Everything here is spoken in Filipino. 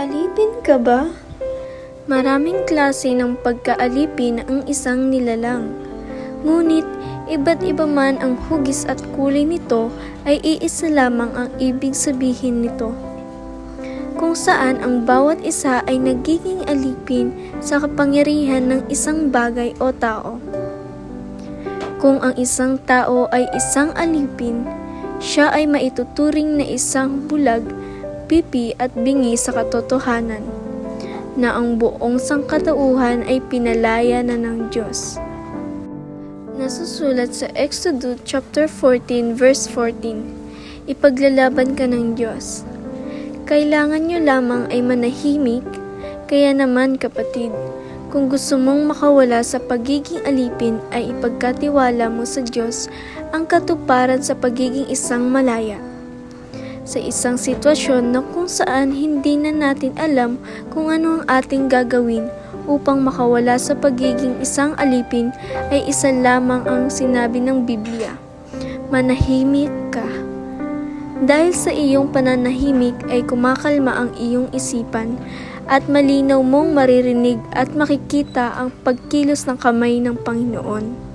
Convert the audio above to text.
Alipin ka ba? Maraming klase ng pagkaalipin ang isang nilalang. Ngunit, iba't iba man ang hugis at kulay nito ay iisa lamang ang ibig sabihin nito. Kung saan ang bawat isa ay nagiging alipin sa kapangyarihan ng isang bagay o tao. Kung ang isang tao ay isang alipin, siya ay maituturing na isang bulag, pipi at bingi sa katotohanan, na ang buong sangkatauhan ay pinalaya na ng Diyos. Nasusulat sa Exodus chapter 14 verse 14, ipaglalaban ka ng Diyos. Kailangan nyo lamang ay manahimik, kaya naman kapatid, kung gusto mong makawala sa pagiging alipin ay ipagkatiwala mo sa Diyos ang katuparan sa pagiging isang malaya. Sa isang sitwasyon na kung saan hindi na natin alam kung ano ang ating gagawin upang makawala sa pagiging isang alipin ay isa lamang ang sinabi ng Biblia. Manahimik ka. Dahil sa iyong pananahimik ay kumakalma ang iyong isipan at malinaw mong maririnig at makikita ang pagkilos ng kamay ng Panginoon.